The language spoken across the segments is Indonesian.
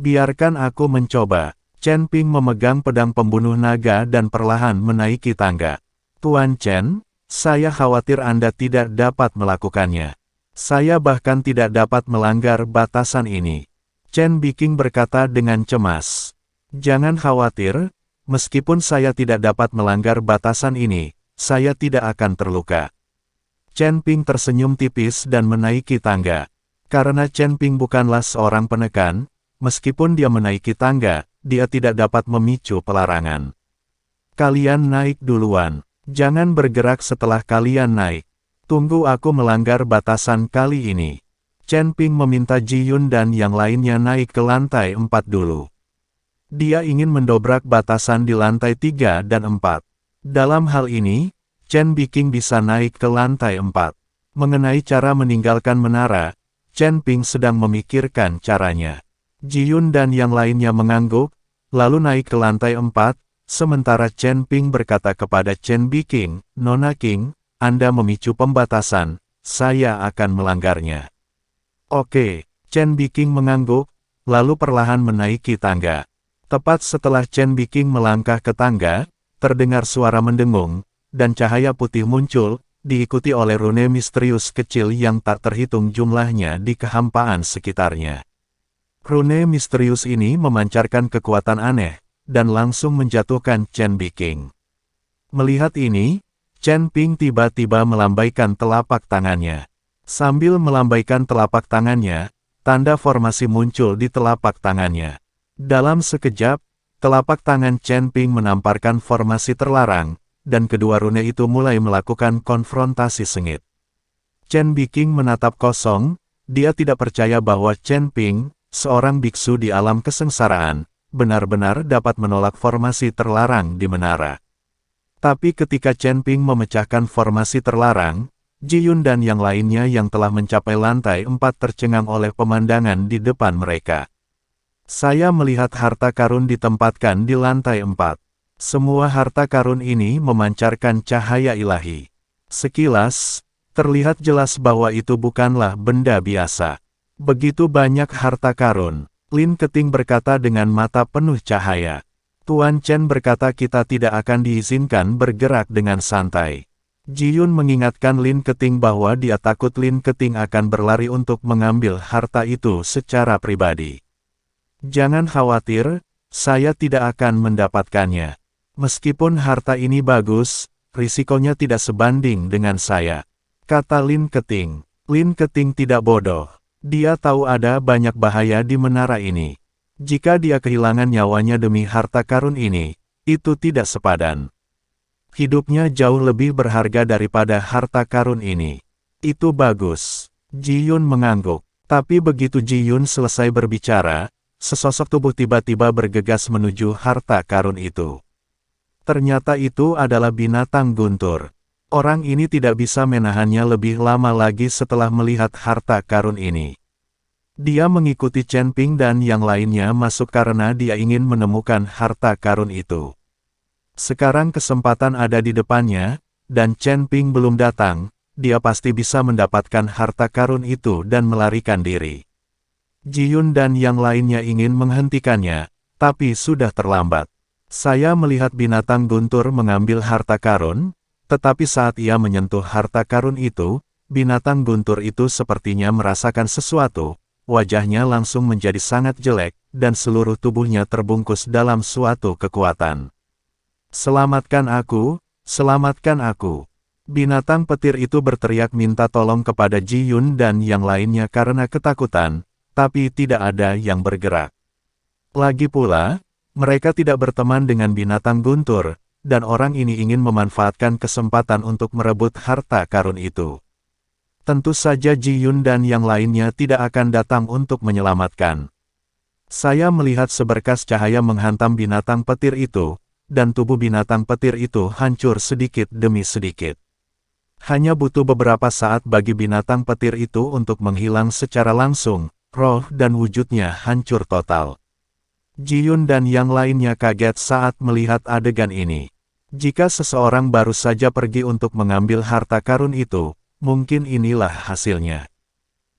Biarkan aku mencoba. Chen Ping memegang pedang pembunuh naga dan perlahan menaiki tangga. Tuan Chen, saya khawatir Anda tidak dapat melakukannya. Saya bahkan tidak dapat melanggar batasan ini. Chen Biking berkata dengan cemas. Jangan khawatir, meskipun saya tidak dapat melanggar batasan ini, saya tidak akan terluka. Chen Ping tersenyum tipis dan menaiki tangga. Karena Chen Ping bukanlah seorang penekan, meskipun dia menaiki tangga, dia tidak dapat memicu pelarangan. Kalian naik duluan. Jangan bergerak setelah kalian naik. Tunggu aku melanggar batasan kali ini. Chen Ping meminta Ji Yun dan yang lainnya naik ke lantai 4 dulu. Dia ingin mendobrak batasan di lantai 3 dan 4. Dalam hal ini, Chen Biking bisa naik ke lantai 4. Mengenai cara meninggalkan menara, Chen Ping sedang memikirkan caranya. Ji Yun dan yang lainnya mengangguk, lalu naik ke lantai 4, sementara Chen Ping berkata kepada Chen Biking, Nona King, Anda memicu pembatasan, saya akan melanggarnya. Oke, Chen Biking mengangguk, lalu perlahan menaiki tangga. Tepat setelah Chen Biking melangkah ke tangga, terdengar suara mendengung, dan cahaya putih muncul, diikuti oleh rune misterius kecil yang tak terhitung jumlahnya di kehampaan sekitarnya. Rune misterius ini memancarkan kekuatan aneh, dan langsung menjatuhkan Chen Biking. Melihat ini, Chen Ping tiba-tiba melambaikan telapak tangannya. Sambil melambaikan telapak tangannya, tanda formasi muncul di telapak tangannya. Dalam sekejap, telapak tangan Chen Ping menamparkan formasi terlarang, dan kedua rune itu mulai melakukan konfrontasi sengit. Chen Biking menatap kosong, dia tidak percaya bahwa Chen Ping, seorang biksu di alam kesengsaraan, benar-benar dapat menolak formasi terlarang di menara. Tapi ketika Chen Ping memecahkan formasi terlarang, Ji Yun dan yang lainnya yang telah mencapai lantai 4 tercengang oleh pemandangan di depan mereka. Saya melihat harta karun ditempatkan di lantai 4. Semua harta karun ini memancarkan cahaya ilahi. Sekilas, terlihat jelas bahwa itu bukanlah benda biasa. Begitu banyak harta karun, Lin Keting berkata dengan mata penuh cahaya. Tuan Chen berkata kita tidak akan diizinkan bergerak dengan santai. Ji Yun mengingatkan Lin Keting bahwa dia takut Lin Keting akan berlari untuk mengambil harta itu secara pribadi. Jangan khawatir, saya tidak akan mendapatkannya. Meskipun harta ini bagus, risikonya tidak sebanding dengan saya, kata Lin Keting. Lin Keting tidak bodoh. Dia tahu ada banyak bahaya di menara ini. Jika dia kehilangan nyawanya demi harta karun ini, itu tidak sepadan. Hidupnya jauh lebih berharga daripada harta karun ini. Itu bagus. Ji Yun mengangguk. Tapi begitu Ji Yun selesai berbicara, sesosok tubuh tiba-tiba bergegas menuju harta karun itu. Ternyata itu adalah binatang guntur. Orang ini tidak bisa menahannya lebih lama lagi setelah melihat harta karun ini. Dia mengikuti Chen Ping dan yang lainnya masuk karena dia ingin menemukan harta karun itu. Sekarang kesempatan ada di depannya, dan Chen Ping belum datang, dia pasti bisa mendapatkan harta karun itu dan melarikan diri. Ji Yun dan yang lainnya ingin menghentikannya, tapi sudah terlambat. Saya melihat binatang guntur mengambil harta karun, tetapi saat ia menyentuh harta karun itu, binatang guntur itu sepertinya merasakan sesuatu, wajahnya langsung menjadi sangat jelek, dan seluruh tubuhnya terbungkus dalam suatu kekuatan. Selamatkan aku, selamatkan aku. Binatang petir itu berteriak minta tolong kepada Ji Yun dan yang lainnya karena ketakutan, tapi tidak ada yang bergerak. Lagi pula, mereka tidak berteman dengan binatang guntur, dan orang ini ingin memanfaatkan kesempatan untuk merebut harta karun itu. Tentu saja Ji Yun dan yang lainnya tidak akan datang untuk menyelamatkan. Saya melihat seberkas cahaya menghantam binatang petir itu, dan tubuh binatang petir itu hancur sedikit demi sedikit. Hanya butuh beberapa saat bagi binatang petir itu untuk menghilang secara langsung, roh dan wujudnya hancur total. Ji Yun dan yang lainnya kaget saat melihat adegan ini. Jika seseorang baru saja pergi untuk mengambil harta karun itu, mungkin inilah hasilnya.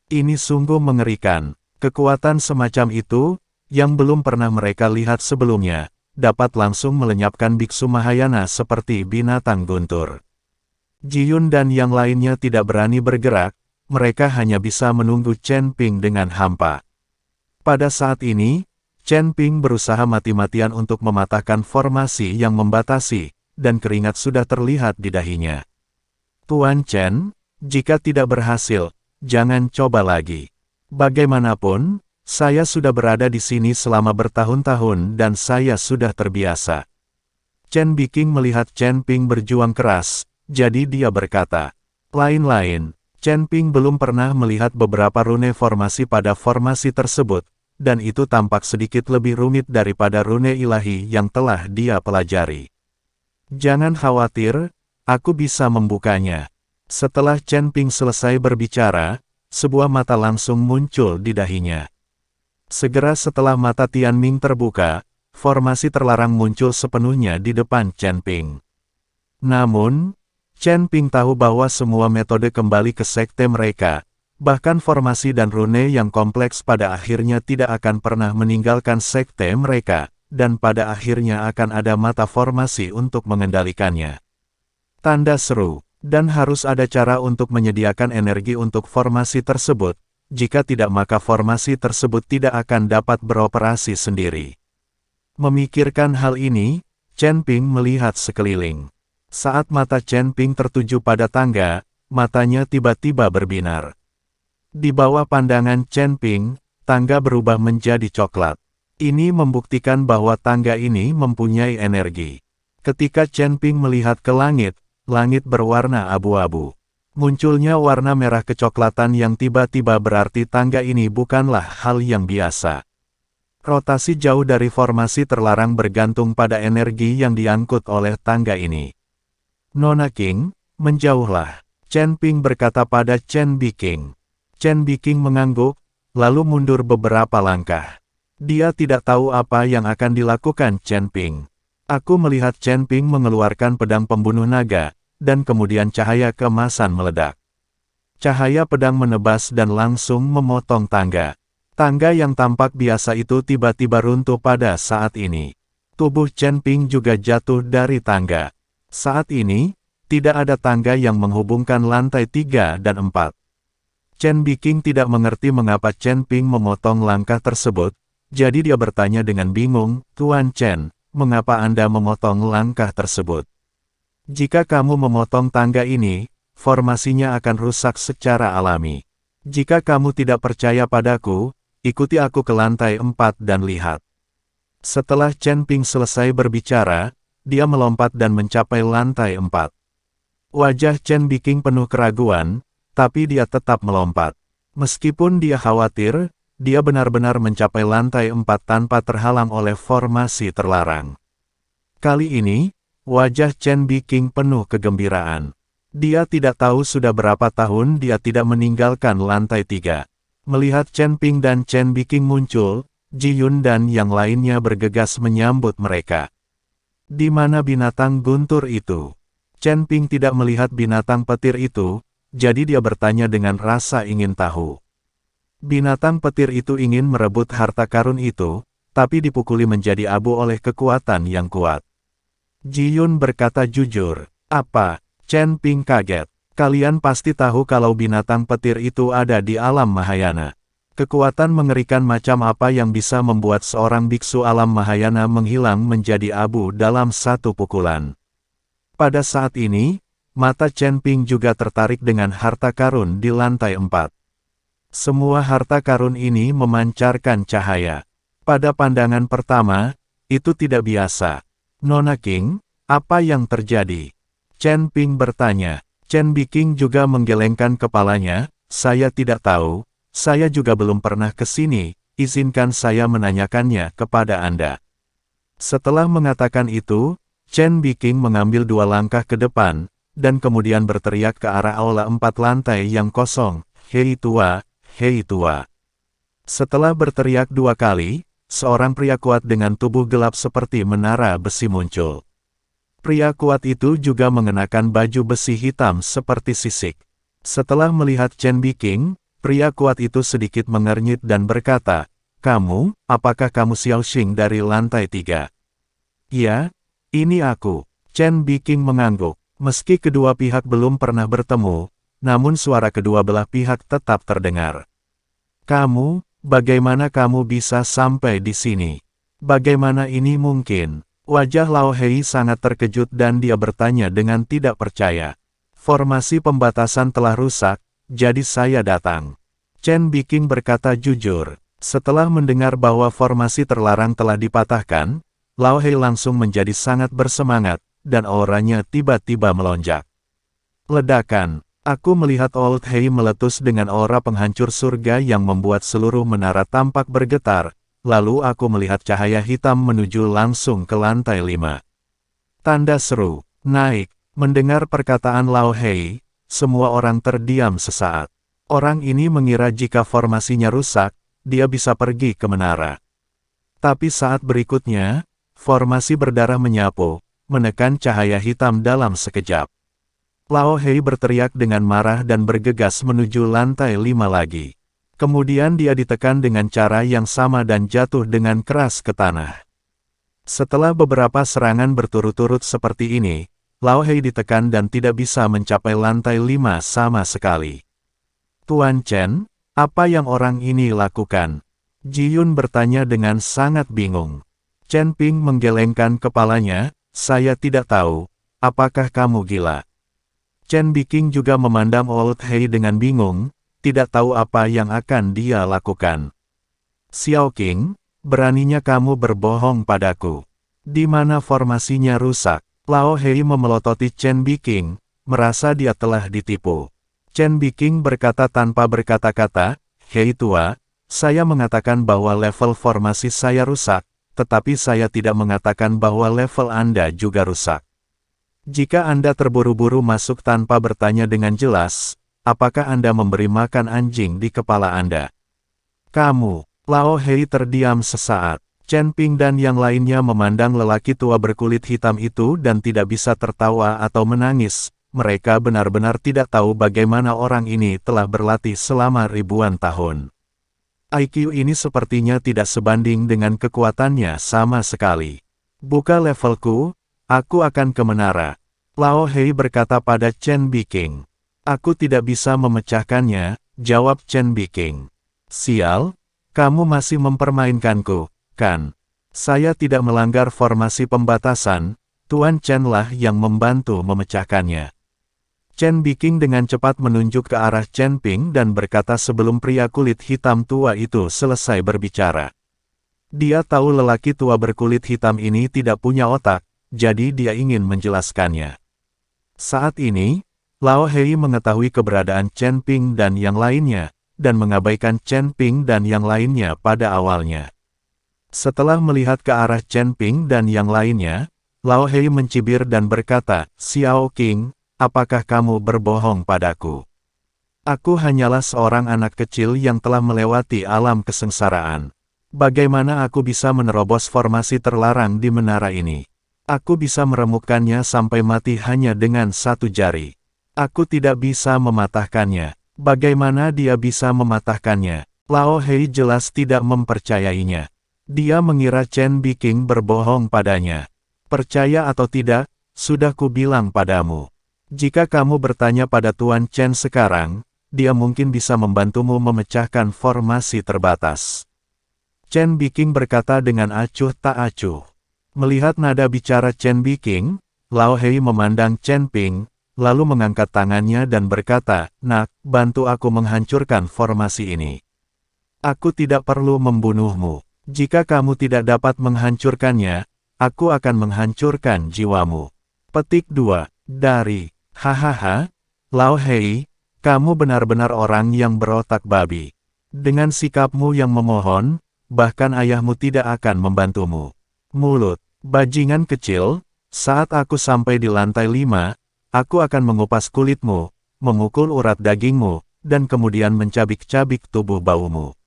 Ini sungguh mengerikan. Kekuatan semacam itu, yang belum pernah mereka lihat sebelumnya, dapat langsung melenyapkan biksu Mahayana seperti binatang guntur. Ji Yun dan yang lainnya tidak berani bergerak, mereka hanya bisa menunggu Chen Ping dengan hampa. Pada saat ini, Chen Ping berusaha mati-matian untuk mematahkan formasi yang membatasi, dan keringat sudah terlihat di dahinya. Tuan Chen, jika tidak berhasil, jangan coba lagi. Bagaimanapun, saya sudah berada di sini selama bertahun-tahun dan saya sudah terbiasa. Chen Biking melihat Chen Ping berjuang keras, jadi dia berkata, lain-lain, Chen Ping belum pernah melihat beberapa rune formasi pada formasi tersebut, dan itu tampak sedikit lebih rumit daripada rune ilahi yang telah dia pelajari. Jangan khawatir, aku bisa membukanya. Setelah Chen Ping selesai berbicara, sebuah mata langsung muncul di dahinya. Segera setelah mata Tianming terbuka, formasi terlarang muncul sepenuhnya di depan Chen Ping. Namun, Chen Ping tahu bahwa semua metode kembali ke sekte mereka, bahkan formasi dan rune yang kompleks pada akhirnya tidak akan pernah meninggalkan sekte mereka, dan pada akhirnya akan ada mata formasi untuk mengendalikannya. Tanda seru, dan harus ada cara untuk menyediakan energi untuk formasi tersebut, jika tidak maka formasi tersebut tidak akan dapat beroperasi sendiri. Memikirkan hal ini, Chen Ping melihat sekeliling. Saat mata Chen Ping tertuju pada tangga, matanya tiba-tiba berbinar. Di bawah pandangan Chen Ping, tangga berubah menjadi coklat. Ini membuktikan bahwa tangga ini mempunyai energi. Ketika Chen Ping melihat ke langit, langit berwarna abu-abu. Munculnya warna merah kecoklatan yang tiba-tiba berarti tangga ini bukanlah hal yang biasa. Rotasi jauh dari formasi terlarang bergantung pada energi yang diangkut oleh tangga ini. Nona King, menjauhlah, Chen Ping berkata pada Chen Biking. Chen Biking mengangguk, lalu mundur beberapa langkah. Dia tidak tahu apa yang akan dilakukan Chen Ping. Aku melihat Chen Ping mengeluarkan pedang pembunuh naga, dan kemudian cahaya keemasan meledak. Cahaya pedang menebas dan langsung memotong tangga. Tangga yang tampak biasa itu tiba-tiba runtuh pada saat ini. Tubuh Chen Ping juga jatuh dari tangga. Saat ini, tidak ada tangga yang menghubungkan lantai 3 dan 4. Chen Biking tidak mengerti mengapa Chen Ping memotong langkah tersebut, jadi dia bertanya dengan bingung, Tuan Chen, mengapa Anda memotong langkah tersebut? Jika kamu memotong tangga ini, formasinya akan rusak secara alami. Jika kamu tidak percaya padaku, ikuti aku ke lantai 4 dan lihat. Setelah Chen Ping selesai berbicara, dia melompat dan mencapai lantai 4. Wajah Chen Biking penuh keraguan, tapi dia tetap melompat. Meskipun dia khawatir, dia benar-benar mencapai lantai 4 tanpa terhalang oleh formasi terlarang. Kali ini, wajah Chen Biking penuh kegembiraan. Dia tidak tahu sudah berapa tahun dia tidak meninggalkan lantai 3. Melihat Chen Ping dan Chen Biking muncul, Ji Yun dan yang lainnya bergegas menyambut mereka. Di mana binatang guntur itu? Chen Ping tidak melihat binatang petir itu, jadi dia bertanya dengan rasa ingin tahu. Binatang petir itu ingin merebut harta karun itu, tapi dipukuli menjadi abu oleh kekuatan yang kuat. Ji Yun berkata jujur. Apa? Chen Ping kaget. Kalian pasti tahu kalau binatang petir itu ada di alam Mahayana. Kekuatan mengerikan macam apa yang bisa membuat seorang biksu alam Mahayana menghilang menjadi abu dalam satu pukulan. Pada saat ini, mata Chen Ping juga tertarik dengan harta karun di lantai 4. Semua harta karun ini memancarkan cahaya. Pada pandangan pertama, itu tidak biasa. Nona King, apa yang terjadi? Chen Ping bertanya. Chen Biking juga menggelengkan kepalanya, saya tidak tahu. Saya juga belum pernah ke sini, izinkan saya menanyakannya kepada Anda. Setelah mengatakan itu, Chen Biking mengambil 2 langkah ke depan, dan kemudian berteriak ke arah aula 4 lantai yang kosong, Hei tua, hei tua. Setelah berteriak 2 kali, seorang pria kuat dengan tubuh gelap seperti menara besi muncul. Pria kuat itu juga mengenakan baju besi hitam seperti sisik. Setelah melihat Chen Biking, pria kuat itu sedikit mengernyit dan berkata, kamu, apakah kamu Xiao Xing dari lantai 3? Ya, ini aku. Chen Biking mengangguk. Meski kedua pihak belum pernah bertemu, namun suara kedua belah pihak tetap terdengar. Kamu, bagaimana kamu bisa sampai di sini? Bagaimana ini mungkin? Wajah Lao Hei sangat terkejut dan dia bertanya dengan tidak percaya. Formasi pembatasan telah rusak, jadi saya datang. Chen Biking berkata jujur. Setelah mendengar bahwa formasi terlarang telah dipatahkan, Lao Hei langsung menjadi sangat bersemangat, dan auranya tiba-tiba melonjak. Ledakan. Aku melihat Old Hei meletus dengan aura penghancur surga yang membuat seluruh menara tampak bergetar, lalu aku melihat cahaya hitam menuju langsung ke lantai 5. Tanda seru. Naik. Mendengar perkataan Lao Hei, semua orang terdiam sesaat. Orang ini mengira jika formasinya rusak, dia bisa pergi ke menara. Tapi saat berikutnya, formasi berdarah menyapu, menekan cahaya hitam dalam sekejap. Lao Hei berteriak dengan marah dan bergegas menuju lantai 5 lagi. Kemudian dia ditekan dengan cara yang sama dan jatuh dengan keras ke tanah. Setelah beberapa serangan berturut-turut seperti ini, Lao Hei ditekan dan tidak bisa mencapai lantai 5 sama sekali. Tuan Chen, apa yang orang ini lakukan? Ji Yun bertanya dengan sangat bingung. Chen Ping menggelengkan kepalanya, saya tidak tahu, apakah kamu gila? Chen Biking juga memandang Old Hei dengan bingung, tidak tahu apa yang akan dia lakukan. Xiao Qing, beraninya kamu berbohong padaku. Di mana formasinya rusak? Lao Hei memelototi Chen Biking, merasa dia telah ditipu. Chen Biking berkata tanpa berkata-kata, Hei tua, saya mengatakan bahwa level formasi saya rusak, tetapi saya tidak mengatakan bahwa level Anda juga rusak. Jika Anda terburu-buru masuk tanpa bertanya dengan jelas, apakah Anda memberi makan anjing di kepala Anda? Kamu, Lao Hei terdiam sesaat. Chen Ping dan yang lainnya memandang lelaki tua berkulit hitam itu dan tidak bisa tertawa atau menangis. Mereka benar-benar tidak tahu bagaimana orang ini telah berlatih selama ribuan tahun. IQ ini sepertinya tidak sebanding dengan kekuatannya sama sekali. Buka levelku, aku akan ke menara. Lao Hei berkata pada Chen Biking. Aku tidak bisa memecahkannya, jawab Chen Biking. Sial, kamu masih mempermainkanku, kan? Saya tidak melanggar formasi pembatasan, Tuan Chen lah yang membantu memecahkannya. Chen Biking dengan cepat menunjuk ke arah Chen Ping dan berkata sebelum pria kulit hitam tua itu selesai berbicara. Dia tahu lelaki tua berkulit hitam ini tidak punya otak, jadi dia ingin menjelaskannya. Saat ini, Lao Hei mengetahui keberadaan Chen Ping dan yang lainnya, dan mengabaikan Chen Ping dan yang lainnya pada awalnya. Setelah melihat ke arah Chen Ping dan yang lainnya, Lao Hei mencibir dan berkata, Xiao Qing, apakah kamu berbohong padaku? Aku hanyalah seorang anak kecil yang telah melewati alam kesengsaraan. Bagaimana aku bisa menerobos formasi terlarang di menara ini? Aku bisa meremukkannya sampai mati hanya dengan satu jari. Aku tidak bisa mematahkannya. Bagaimana dia bisa mematahkannya? Lao Hei jelas tidak mempercayainya. Dia mengira Chen Biking berbohong padanya. Percaya atau tidak, sudah kubilang padamu. Jika kamu bertanya pada Tuan Chen sekarang, dia mungkin bisa membantumu memecahkan formasi terbatas. Chen Biking berkata dengan acuh tak acuh. Melihat nada bicara Chen Biking, Lao Hei memandang Chen Ping, lalu mengangkat tangannya dan berkata, Nak, bantu aku menghancurkan formasi ini. Aku tidak perlu membunuhmu. Jika kamu tidak dapat menghancurkannya, aku akan menghancurkan jiwamu. Petik 2. Dari hahaha, Lao Hei, kamu benar-benar orang yang berotak babi. Dengan sikapmu yang memohon, bahkan ayahmu tidak akan membantumu. Mulut, bajingan kecil, saat aku sampai di lantai 5, aku akan mengupas kulitmu, memukul urat dagingmu, dan kemudian mencabik-cabik tubuh baumu.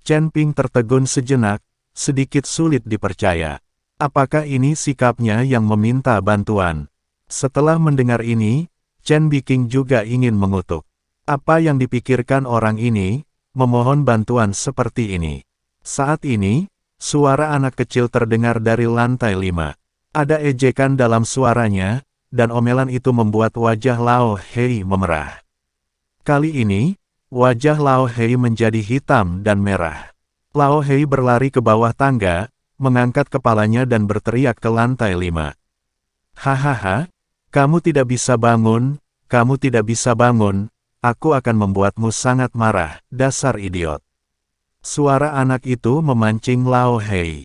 Chen Ping tertegun sejenak, sedikit sulit dipercaya. Apakah ini sikapnya yang meminta bantuan? Setelah mendengar ini, Chen Biking juga ingin mengutuk. Apa yang dipikirkan orang ini, memohon bantuan seperti ini? Saat ini, suara anak kecil terdengar dari lantai 5. Ada ejekan dalam suaranya, dan omelan itu membuat wajah Lao Hei memerah. Kali ini, wajah Lao Hei menjadi hitam dan merah. Lao Hei berlari ke bawah tangga, mengangkat kepalanya dan berteriak ke lantai 5. Hahaha, kamu tidak bisa bangun, kamu tidak bisa bangun, aku akan membuatmu sangat marah, dasar idiot. Suara anak itu memancing Lao Hei.